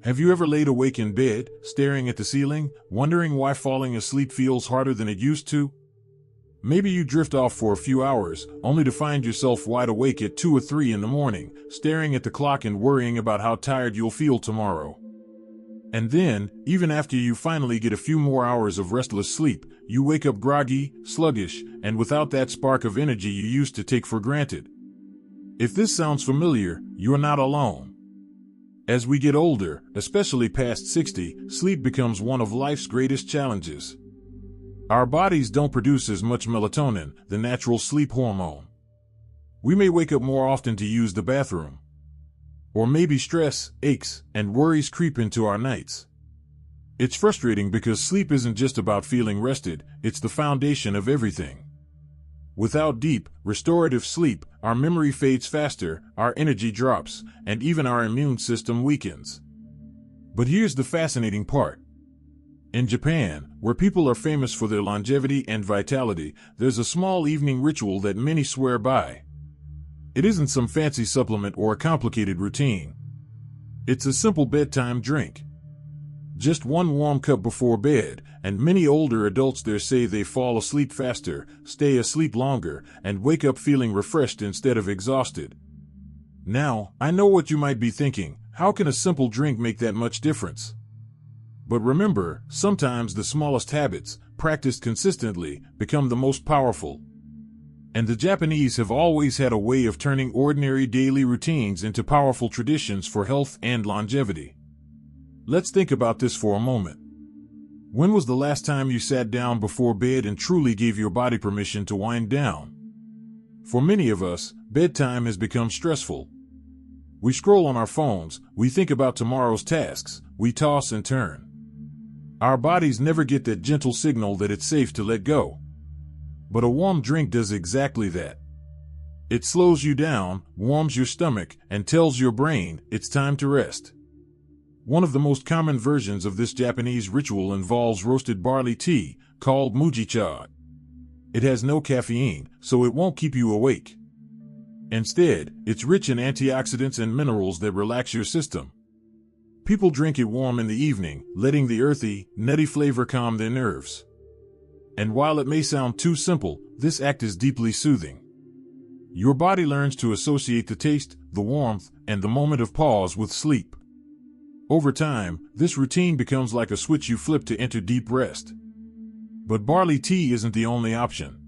Have you ever laid awake in bed, staring at the ceiling, wondering why falling asleep feels harder than it used to? Maybe you drift off for a few hours, only to find yourself wide awake at 2 or 3 in the morning, staring at the clock and worrying about how tired you'll feel tomorrow. And then, even after you finally get a few more hours of restless sleep, you wake up groggy, sluggish, and without that spark of energy you used to take for granted. If this sounds familiar, you're not alone. As we get older, especially past 60, sleep becomes one of life's greatest challenges. Our bodies don't produce as much melatonin, the natural sleep hormone. We may wake up more often to use the bathroom. Or maybe stress, aches, and worries creep into our nights. It's frustrating because sleep isn't just about feeling rested, it's the foundation of everything. Without deep, restorative sleep, our memory fades faster, our energy drops, and even our immune system weakens. But here's the fascinating part. In Japan, where people are famous for their longevity and vitality, there's a small evening ritual that many swear by. It isn't some fancy supplement or a complicated routine. It's a simple bedtime drink. Just one warm cup before bed, and many older adults there say they fall asleep faster, stay asleep longer, and wake up feeling refreshed instead of exhausted. Now, I know what you might be thinking, how can a simple drink make that much difference? But remember, sometimes the smallest habits, practiced consistently, become the most powerful. And the Japanese have always had a way of turning ordinary daily routines into powerful traditions for health and longevity. Let's think about this for a moment. When was the last time you sat down before bed and truly gave your body permission to wind down? For many of us, bedtime has become stressful. We scroll on our phones, we think about tomorrow's tasks, we toss and turn. Our bodies never get that gentle signal that it's safe to let go. But a warm drink does exactly that. It slows you down, warms your stomach, and tells your brain it's time to rest. One of the most common versions of this Japanese ritual involves roasted barley tea, called mujicha. It has no caffeine, so it won't keep you awake. Instead, it's rich in antioxidants and minerals that relax your system. People drink it warm in the evening, letting the earthy, nutty flavor calm their nerves. And while it may sound too simple, this act is deeply soothing. Your body learns to associate the taste, the warmth, and the moment of pause with sleep. Over time, this routine becomes like a switch you flip to enter deep rest. But barley tea isn't the only option.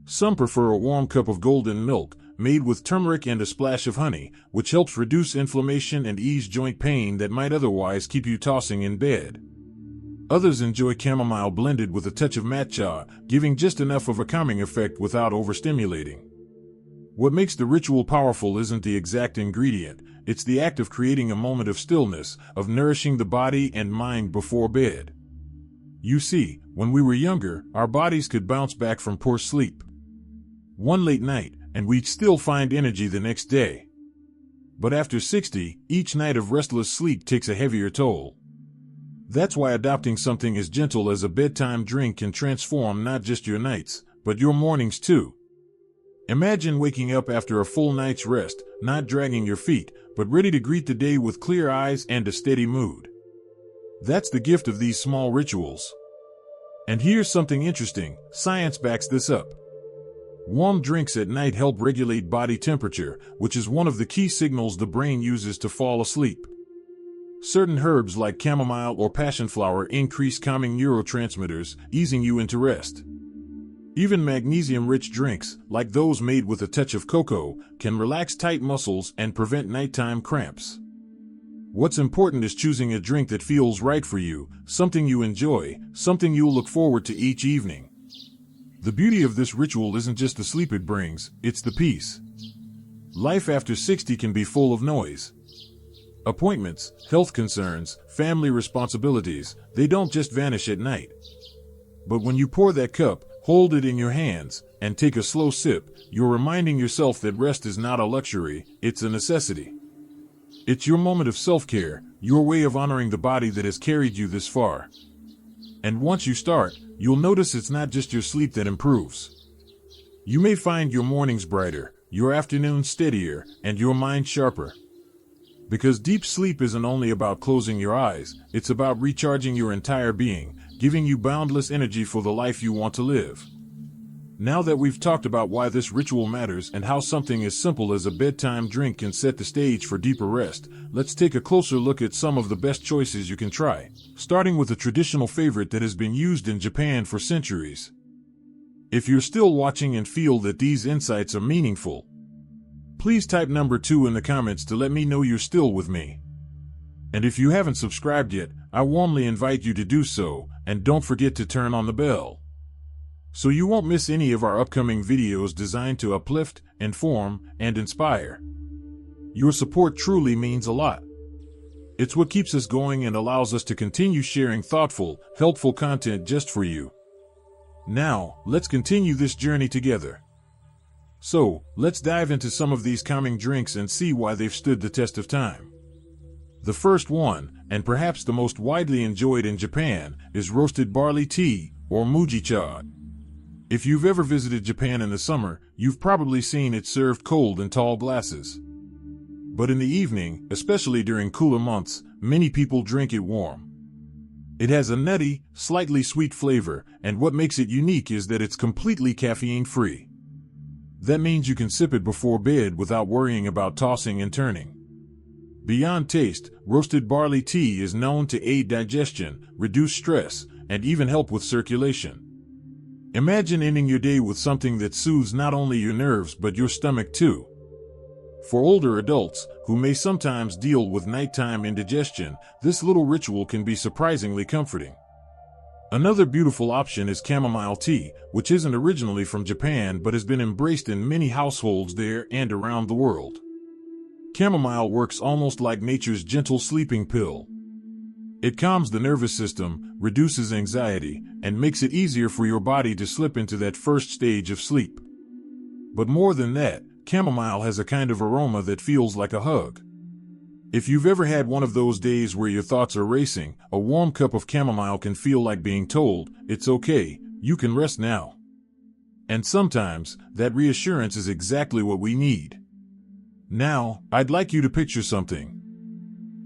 Some prefer a warm cup of golden milk, made with turmeric and a splash of honey, which helps reduce inflammation and ease joint pain that might otherwise keep you tossing in bed. Others enjoy chamomile blended with a touch of matcha, giving just enough of a calming effect without overstimulating. What makes the ritual powerful isn't the exact ingredient, it's the act of creating a moment of stillness, of nourishing the body and mind before bed. You see, when we were younger, our bodies could bounce back from poor sleep. One late night, and we'd still find energy the next day. But after 60, each night of restless sleep takes a heavier toll. That's why adopting something as gentle as a bedtime drink can transform not just your nights, but your mornings too. Imagine waking up after a full night's rest, not dragging your feet, but ready to greet the day with clear eyes and a steady mood. That's the gift of these small rituals. And here's something interesting, science backs this up. Warm drinks at night help regulate body temperature, which is one of the key signals the brain uses to fall asleep. Certain herbs like chamomile or passionflower increase calming neurotransmitters, easing you into rest. Even magnesium-rich drinks, like those made with a touch of cocoa, can relax tight muscles and prevent nighttime cramps. What's important is choosing a drink that feels right for you, something you enjoy, something you'll look forward to each evening. The beauty of this ritual isn't just the sleep it brings, it's the peace. Life after 60 can be full of noise. Appointments, health concerns, family responsibilities, they don't just vanish at night. But when you pour that cup, hold it in your hands, and take a slow sip, you're reminding yourself that rest is not a luxury, it's a necessity. It's your moment of self-care, your way of honoring the body that has carried you this far. And once you start, you'll notice it's not just your sleep that improves. You may find your mornings brighter, your afternoons steadier, and your mind sharper. Because deep sleep isn't only about closing your eyes, it's about recharging your entire being, giving you boundless energy for the life you want to live. Now that we've talked about why this ritual matters and how something as simple as a bedtime drink can set the stage for deeper rest, let's take a closer look at some of the best choices you can try, starting with a traditional favorite that has been used in Japan for centuries. If you're still watching and feel that these insights are meaningful, please type number 2 in the comments to let me know you're still with me. And if you haven't subscribed yet, I warmly invite you to do so, and don't forget to turn on the bell, so you won't miss any of our upcoming videos designed to uplift, inform, and inspire. Your support truly means a lot. It's what keeps us going and allows us to continue sharing thoughtful, helpful content just for you. Now, let's continue this journey together. So, let's dive into some of these calming drinks and see why they've stood the test of time. The first one, and perhaps the most widely enjoyed in Japan, is roasted barley tea, or mujicha. If you've ever visited Japan in the summer, you've probably seen it served cold in tall glasses. But in the evening, especially during cooler months, many people drink it warm. It has a nutty, slightly sweet flavor, and what makes it unique is that it's completely caffeine-free. That means you can sip it before bed without worrying about tossing and turning. Beyond taste, roasted barley tea is known to aid digestion, reduce stress, and even help with circulation. Imagine ending your day with something that soothes not only your nerves but your stomach too. For older adults, who may sometimes deal with nighttime indigestion, this little ritual can be surprisingly comforting. Another beautiful option is chamomile tea, which isn't originally from Japan but has been embraced in many households there and around the world. Chamomile works almost like nature's gentle sleeping pill. It calms the nervous system, reduces anxiety, and makes it easier for your body to slip into that first stage of sleep. But more than that, chamomile has a kind of aroma that feels like a hug. If you've ever had one of those days where your thoughts are racing, a warm cup of chamomile can feel like being told, "It's okay, you can rest now." And sometimes, that reassurance is exactly what we need. Now, I'd like you to picture something.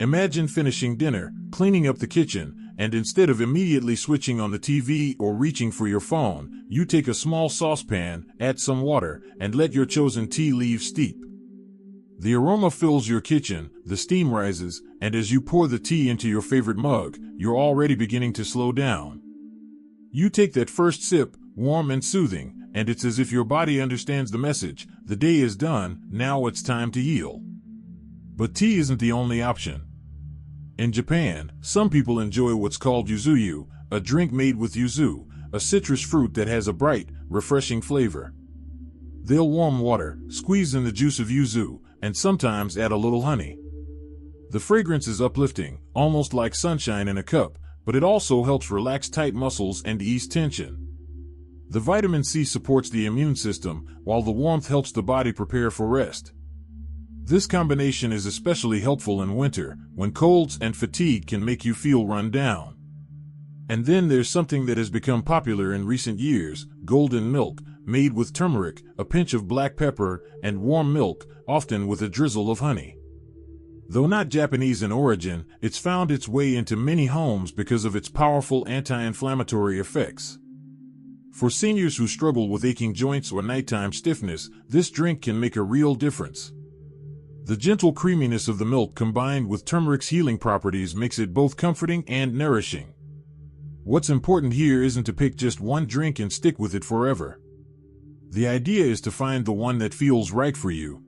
Imagine finishing dinner, cleaning up the kitchen, and instead of immediately switching on the TV or reaching for your phone, you take a small saucepan, add some water, and let your chosen tea leaves steep. The aroma fills your kitchen, the steam rises, and as you pour the tea into your favorite mug, you're already beginning to slow down. You take that first sip, warm and soothing, and it's as if your body understands the message: the day is done, now it's time to yield. But tea isn't the only option. In Japan, some people enjoy what's called yuzu, a drink made with yuzu, a citrus fruit that has a bright, refreshing flavor. They'll warm water, squeeze in the juice of yuzu, and sometimes add a little honey. The fragrance is uplifting, almost like sunshine in a cup, but it also helps relax tight muscles and ease tension. The vitamin C supports the immune system, while the warmth helps the body prepare for rest. This combination is especially helpful in winter, when colds and fatigue can make you feel run down. And then there's something that has become popular in recent years: golden milk, made with turmeric, a pinch of black pepper, and warm milk, often with a drizzle of honey. Though not Japanese in origin, it's found its way into many homes because of its powerful anti-inflammatory effects. For seniors who struggle with aching joints or nighttime stiffness, this drink can make a real difference. The gentle creaminess of the milk combined with turmeric's healing properties makes it both comforting and nourishing. What's important here isn't to pick just one drink and stick with it forever. The idea is to find the one that feels right for you.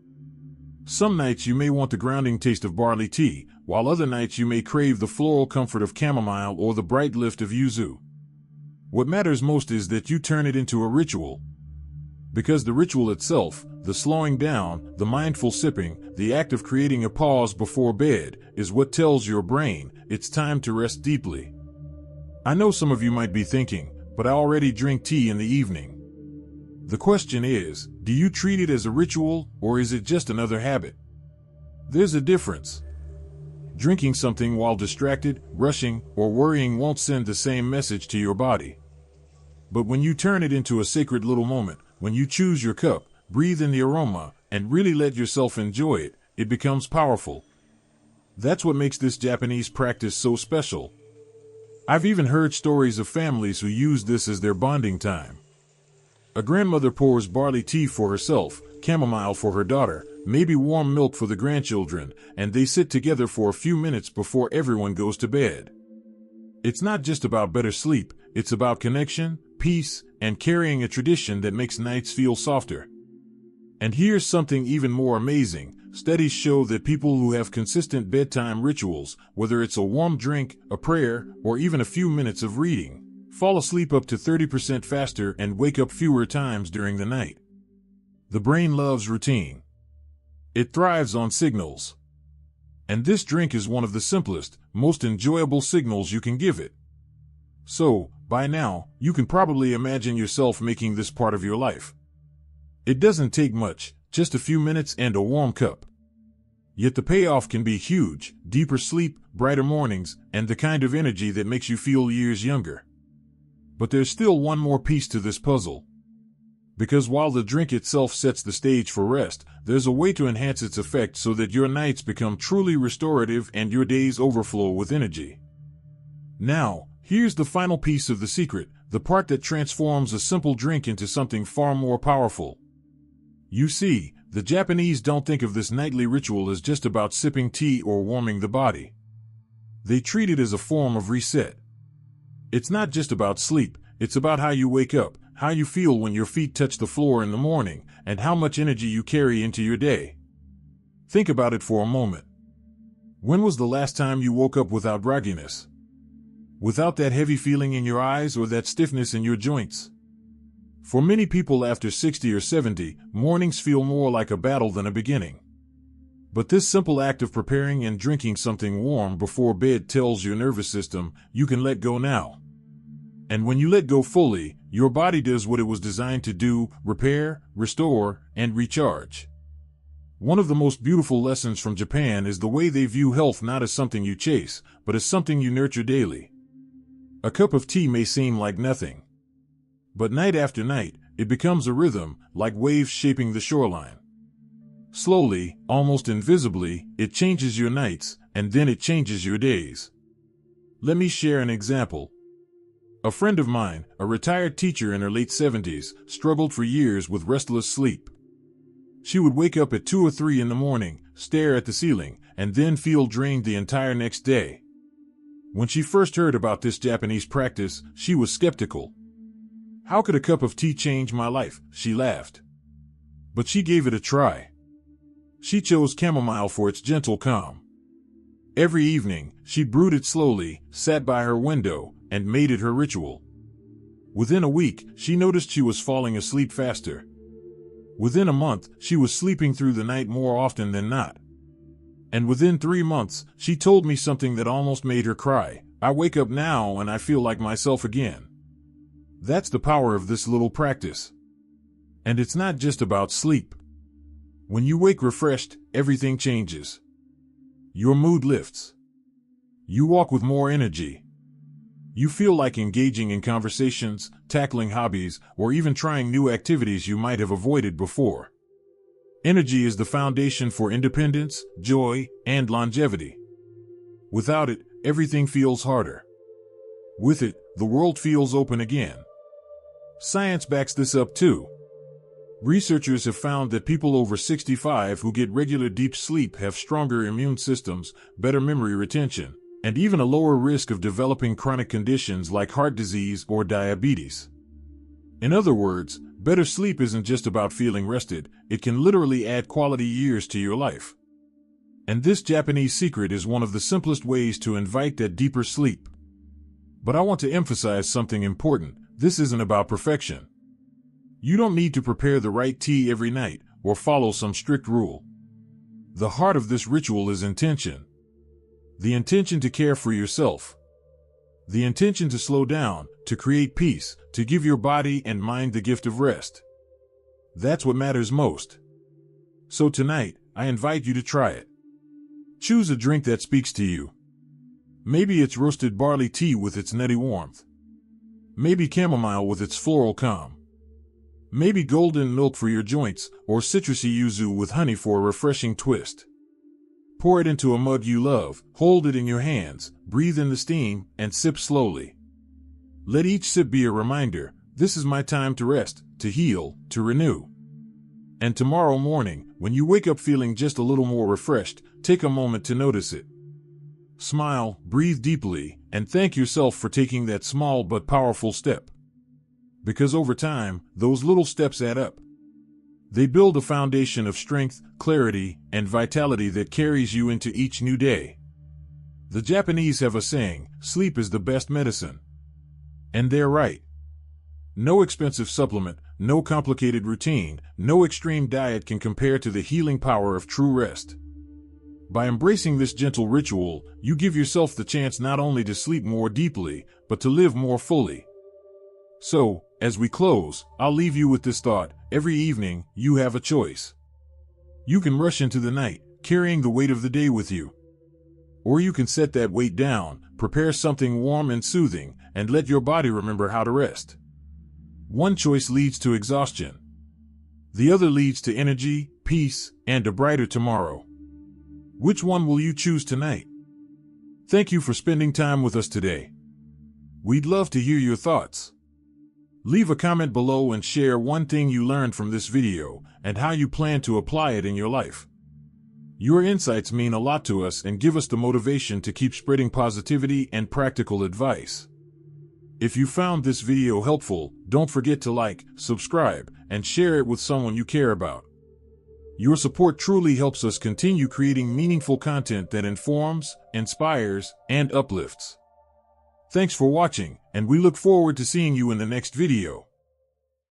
Some nights you may want the grounding taste of barley tea, while other nights you may crave the floral comfort of chamomile or the bright lift of yuzu. What matters most is that you turn it into a ritual. Because the ritual itself, the slowing down, the mindful sipping, the act of creating a pause before bed, is what tells your brain it's time to rest deeply. I know some of you might be thinking, but I already drink tea in the evening. The question is, do you treat it as a ritual, or is it just another habit? There's a difference. Drinking something while distracted, rushing, or worrying won't send the same message to your body. But when you turn it into a sacred little moment, when you choose your cup, breathe in the aroma, and really let yourself enjoy it, it becomes powerful. That's what makes this Japanese practice so special. I've even heard stories of families who use this as their bonding time. A grandmother pours barley tea for herself, chamomile for her daughter, maybe warm milk for the grandchildren, and they sit together for a few minutes before everyone goes to bed. It's not just about better sleep, it's about connection, peace, and carrying a tradition that makes nights feel softer. And here's something even more amazing. Studies show that people who have consistent bedtime rituals, whether it's a warm drink, a prayer, or even a few minutes of reading, fall asleep up to 30% faster and wake up fewer times during the night. The brain loves routine. It thrives on signals. And this drink is one of the simplest, most enjoyable signals you can give it. So, by now, you can probably imagine yourself making this part of your life. It doesn't take much, just a few minutes and a warm cup. Yet the payoff can be huge: deeper sleep, brighter mornings, and the kind of energy that makes you feel years younger. But there's still one more piece to this puzzle. Because while the drink itself sets the stage for rest, there's a way to enhance its effect so that your nights become truly restorative and your days overflow with energy. Now, here's the final piece of the secret, the part that transforms a simple drink into something far more powerful. You see, the Japanese don't think of this nightly ritual as just about sipping tea or warming the body. They treat it as a form of reset. It's not just about sleep, it's about how you wake up, how you feel when your feet touch the floor in the morning, and how much energy you carry into your day. Think about it for a moment. When was the last time you woke up without grogginess? Without that heavy feeling in your eyes or that stiffness in your joints? For many people after 60 or 70, mornings feel more like a battle than a beginning. But this simple act of preparing and drinking something warm before bed tells your nervous system, you can let go now. And when you let go fully, your body does what it was designed to do: repair, restore, and recharge. One of the most beautiful lessons from Japan is the way they view health not as something you chase, but as something you nurture daily. A cup of tea may seem like nothing. But night after night, it becomes a rhythm, like waves shaping the shoreline. Slowly, almost invisibly, it changes your nights, and then it changes your days. Let me share an example. A friend of mine, a retired teacher in her late 70s, struggled for years with restless sleep. She would wake up at 2 or 3 in the morning, stare at the ceiling, and then feel drained the entire next day. When she first heard about this Japanese practice, she was skeptical. "How could a cup of tea change my life?" she laughed. But she gave it a try. She chose chamomile for its gentle calm. Every evening, she brewed it slowly, sat by her window, and made it her ritual. Within a week, she noticed she was falling asleep faster. Within a month, she was sleeping through the night more often than not. And within 3 months, she told me something that almost made her cry: "I wake up now and I feel like myself again." That's the power of this little practice. And it's not just about sleep. When you wake refreshed, everything changes. Your mood lifts. You walk with more energy. You feel like engaging in conversations, tackling hobbies, or even trying new activities you might have avoided before. Energy is the foundation for independence, joy, and longevity. Without it, everything feels harder. With it, the world feels open again. Science backs this up too. Researchers have found that people over 65 who get regular deep sleep have stronger immune systems, better memory retention, and even a lower risk of developing chronic conditions like heart disease or diabetes. In other words, better sleep isn't just about feeling rested, it can literally add quality years to your life. And this Japanese secret is one of the simplest ways to invite that deeper sleep. But I want to emphasize something important: this isn't about perfection. You don't need to prepare the right tea every night or follow some strict rule. The heart of this ritual is intention. The intention to care for yourself. The intention to slow down, to create peace, to give your body and mind the gift of rest. That's what matters most. So tonight, I invite you to try it. Choose a drink that speaks to you. Maybe it's roasted barley tea with its nutty warmth. Maybe chamomile with its floral calm. Maybe golden milk for your joints, or citrusy yuzu with honey for a refreshing twist. Pour it into a mug you love, hold it in your hands, breathe in the steam, and sip slowly. Let each sip be a reminder, this is my time to rest, to heal, to renew. And tomorrow morning, when you wake up feeling just a little more refreshed, take a moment to notice it. Smile, breathe deeply, and thank yourself for taking that small but powerful step. Because over time, those little steps add up. They build a foundation of strength, clarity, and vitality that carries you into each new day. The Japanese have a saying, sleep is the best medicine. And they're right. No expensive supplement, no complicated routine, no extreme diet can compare to the healing power of true rest. By embracing this gentle ritual, you give yourself the chance not only to sleep more deeply, but to live more fully. So, as we close, I'll leave you with this thought: every evening, you have a choice. You can rush into the night, carrying the weight of the day with you. Or you can set that weight down, prepare something warm and soothing, and let your body remember how to rest. One choice leads to exhaustion. The other leads to energy, peace, and a brighter tomorrow. Which one will you choose tonight? Thank you for spending time with us today. We'd love to hear your thoughts. Leave a comment below and share one thing you learned from this video and how you plan to apply it in your life. Your insights mean a lot to us and give us the motivation to keep spreading positivity and practical advice. If you found this video helpful, don't forget to like, subscribe, and share it with someone you care about. Your support truly helps us continue creating meaningful content that informs, inspires, and uplifts. Thanks for watching, and we look forward to seeing you in the next video.